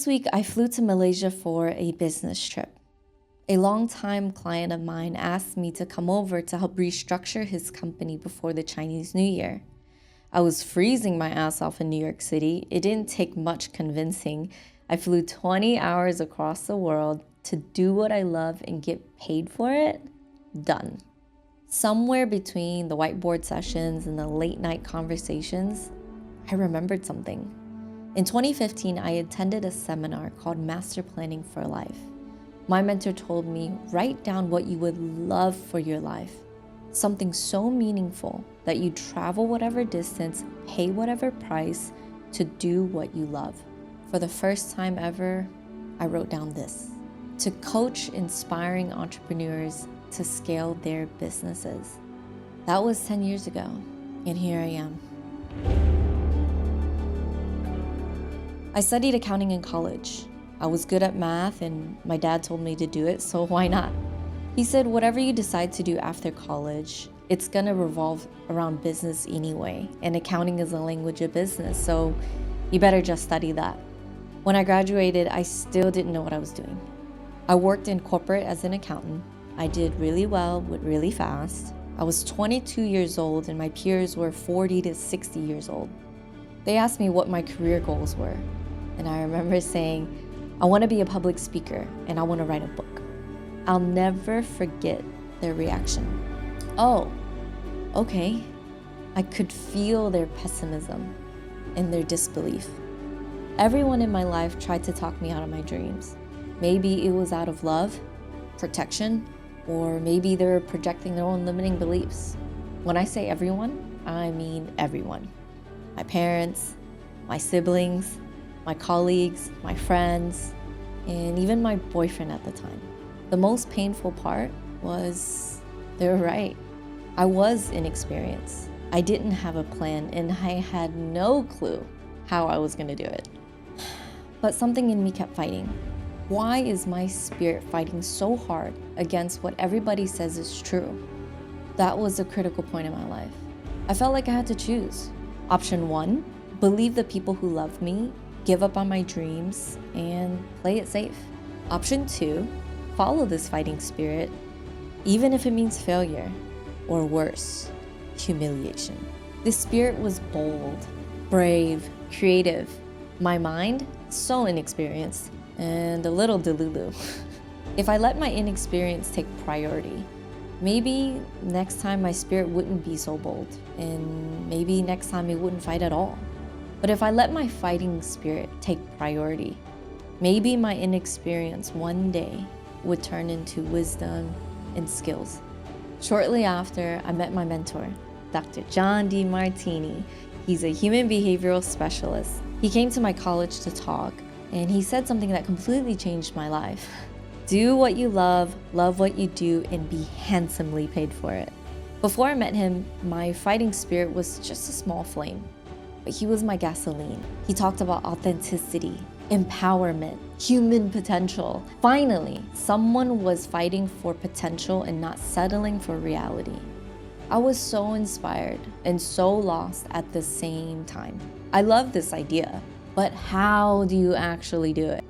This week, I flew to Malaysia for a business trip. A longtime client of mine asked me to come over to help restructure his company before the Chinese New Year. I was freezing my ass off in New York City. It didn't take much convincing. I flew 20 hours across the world to do what I love and get paid for it. Done. Somewhere between the whiteboard sessions and the late night conversations, I remembered something. In 2015, I attended a seminar called Master Planning for Life. My mentor told me, write down what you would love for your life. Something so meaningful that you travel whatever distance, pay whatever price to do what you love. For the first time ever, I wrote down this: to coach inspiring entrepreneurs to scale their businesses. That was 10 years ago, and here I am. I studied accounting in college. I was good at math and my dad told me to do it, so why not? He said, whatever you decide to do after college, it's gonna revolve around business anyway, and accounting is a language of business, so you better just study that. When I graduated, I still didn't know what I was doing. I worked in corporate as an accountant. I did really well, went really fast. I was 22 years old and my peers were 40 to 60 years old. They asked me what my career goals were. And I remember saying, I want to be a public speaker and I want to write a book. I'll never forget their reaction. Oh, okay. I could feel their pessimism and their disbelief. Everyone in my life tried to talk me out of my dreams. Maybe it was out of love, protection, or maybe they were projecting their own limiting beliefs. When I say everyone, I mean everyone. My parents, my siblings, my colleagues, my friends, and even my boyfriend at the time. The most painful part was they were right. I was inexperienced. I didn't have a plan and I had no clue how I was gonna do it. But something in me kept fighting. Why is my spirit fighting so hard against what everybody says is true? That was a critical point in my life. I felt like I had to choose. Option 1, believe the people who love me, give up on my dreams, and play it safe. Option 2, follow this fighting spirit, even if it means failure, or worse, humiliation. This spirit was bold, brave, creative. My mind, so inexperienced, and a little delulu. If I let my inexperience take priority, maybe next time my spirit wouldn't be so bold, and maybe next time it wouldn't fight at all. But if I let my fighting spirit take priority, maybe my inexperience one day would turn into wisdom and skills. Shortly after, I met my mentor, Dr. John Demartini. He's a human behavioral specialist. He came to my college to talk, and he said something that completely changed my life. Do what you love what you do, and be handsomely paid for it. Before I met him, my fighting spirit was just a small flame, but he was my gasoline. He talked about authenticity, empowerment, human potential. Finally, someone was fighting for potential and not settling for reality. I was so inspired and so lost at the same time. I love this idea, but how do you actually do it?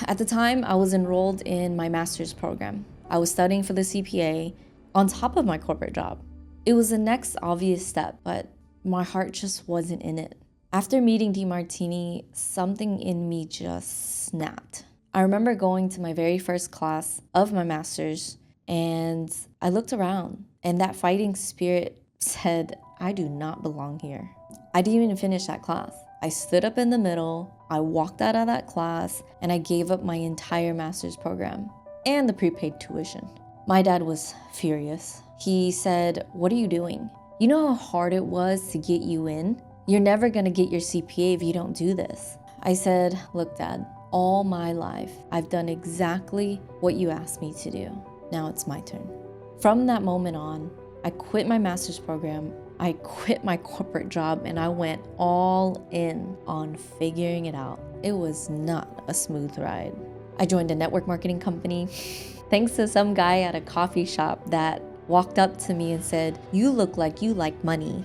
At the time, I was enrolled in my master's program. I was studying for the CPA on top of my corporate job. It was the next obvious step, but my heart just wasn't in it. After meeting Demartini, something in me just snapped. I remember going to my very first class of my master's, and I looked around, and that fighting spirit said, I do not belong here. I didn't even finish that class. I stood up in the middle, I walked out of that class, and I gave up my entire master's program and the prepaid tuition. My dad was furious. He said, what are you doing? You know how hard it was to get you in? You're never gonna get your CPA if you don't do this. I said, look, Dad, all my life, I've done exactly what you asked me to do. Now it's my turn. From that moment on, I quit my master's program, I quit my corporate job, and I went all in on figuring it out. It was not a smooth ride. I joined a network marketing company, thanks to some guy at a coffee shop that walked up to me and said, you look like you like money.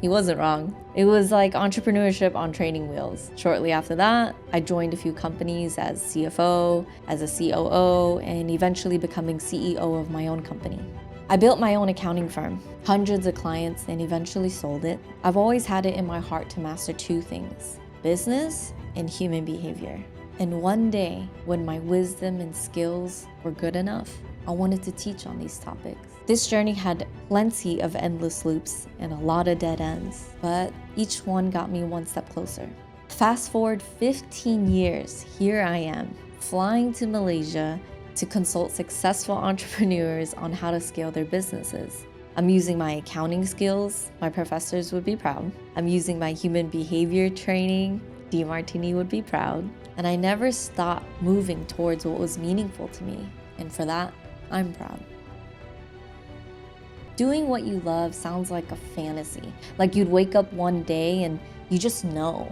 he wasn't wrong. It was like entrepreneurship on training wheels. Shortly after that, I joined a few companies as CFO, as a COO, and eventually becoming CEO of my own company. I built my own accounting firm, hundreds of clients, and eventually sold it. I've always had it in my heart to master two things: business and human behavior. And one day, when my wisdom and skills were good enough, I wanted to teach on these topics. This journey had plenty of endless loops and a lot of dead ends, but each one got me one step closer. Fast forward 15 years, here I am, flying to Malaysia to consult successful entrepreneurs on how to scale their businesses. I'm using my accounting skills, my professors would be proud. I'm using my human behavior training, Demartini would be proud. And I never stopped moving towards what was meaningful to me. And for that, I'm proud. Doing what you love sounds like a fantasy. Like you'd wake up one day and you just know.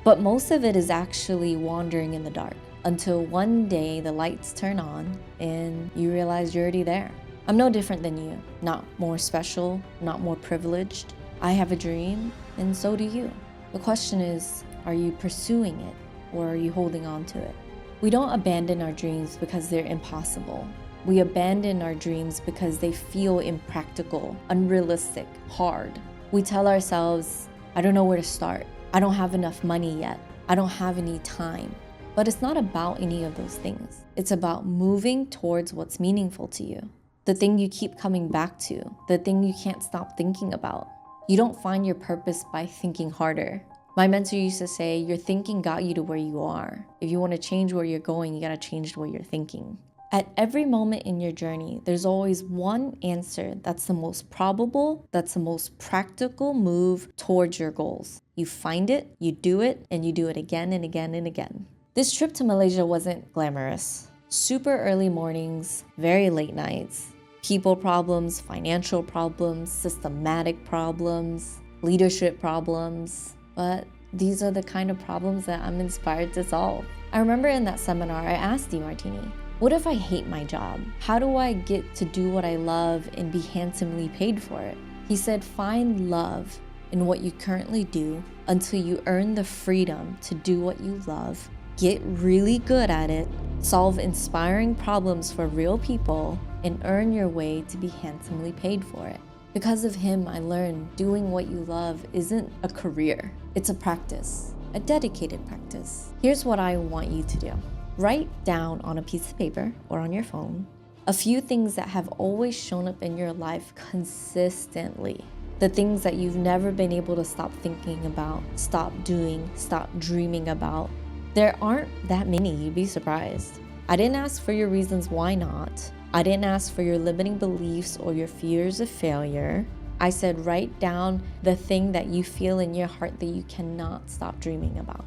But most of it is actually wandering in the dark until one day the lights turn on and you realize you're already there. I'm no different than you. Not more special, not more privileged. I have a dream and so do you. The question is, are you pursuing it or are you holding on to it? We don't abandon our dreams because they're impossible. We abandon our dreams because they feel impractical, unrealistic, hard. We tell ourselves, I don't know where to start. I don't have enough money yet. I don't have any time. But it's not about any of those things. It's about moving towards what's meaningful to you. The thing you keep coming back to, the thing you can't stop thinking about. You don't find your purpose by thinking harder. My mentor used to say, your thinking got you to where you are. If you want to change where you're going, you gotta change the way you're thinking. At every moment in your journey, there's always one answer that's the most probable, that's the most practical move towards your goals. You find it, you do it, and you do it again and again and again. This trip to Malaysia wasn't glamorous. Super early mornings, very late nights, people problems, financial problems, systematic problems, leadership problems. But these are the kind of problems that I'm inspired to solve. I remember in that seminar, I asked Demartini, what if I hate my job? How do I get to do what I love and be handsomely paid for it? He said, find love in what you currently do until you earn the freedom to do what you love, get really good at it, solve inspiring problems for real people, and earn your way to be handsomely paid for it. Because of him, I learned doing what you love isn't a career. It's a practice, a dedicated practice. Here's what I want you to do. Write down on a piece of paper or on your phone a few things that have always shown up in your life consistently. The things that you've never been able to stop thinking about, stop doing, stop dreaming about. There aren't that many, you'd be surprised. I didn't ask for your reasons why not. I didn't ask for your limiting beliefs or your fears of failure. I said write down the thing that you feel in your heart that you cannot stop dreaming about.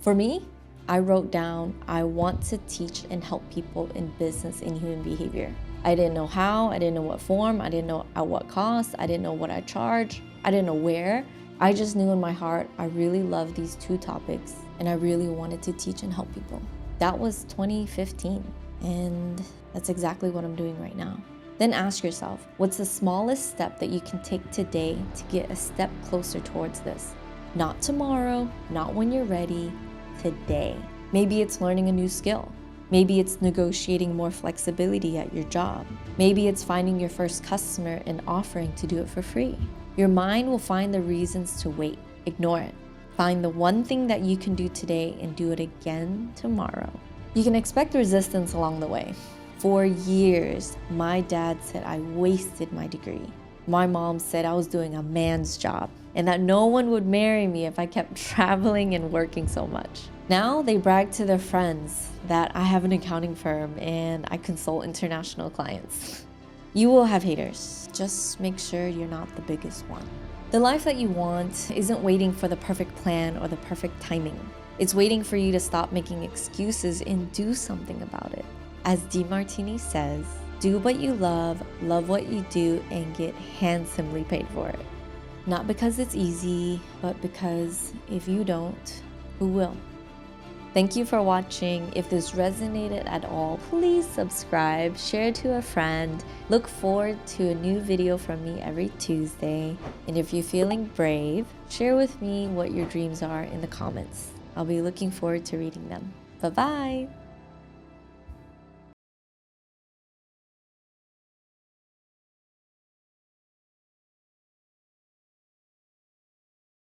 For me, I wrote down, I want to teach and help people in business and human behavior. I didn't know how, I didn't know what form, I didn't know at what cost, I didn't know what I charge, I didn't know where. I just knew in my heart, I really love these two topics and I really wanted to teach and help people. That was 2015 and that's exactly what I'm doing right now. Then ask yourself, what's the smallest step that you can take today to get a step closer towards this? Not tomorrow, not when you're ready, today. Maybe it's learning a new skill. Maybe it's negotiating more flexibility at your job. Maybe it's finding your first customer and offering to do it for free. Your mind will find the reasons to wait. Ignore it. Find the one thing that you can do today and do it again tomorrow. You can expect resistance along the way. For years, my dad said I wasted my degree. My mom said I was doing a man's job and that no one would marry me if I kept traveling and working so much. Now they brag to their friends that I have an accounting firm and I consult international clients. You will have haters. Just make sure you're not the biggest one. The life that you want isn't waiting for the perfect plan or the perfect timing. It's waiting for you to stop making excuses and do something about it. As Demartini says, do what you love what you do, and get handsomely paid for it. Not because it's easy, but because if you don't, who will? Thank you for watching. If this resonated at all, please subscribe, share to a friend. Look forward to a new video from me every Tuesday. And if you're feeling brave, share with me what your dreams are in the comments. I'll be looking forward to reading them. Bye-bye!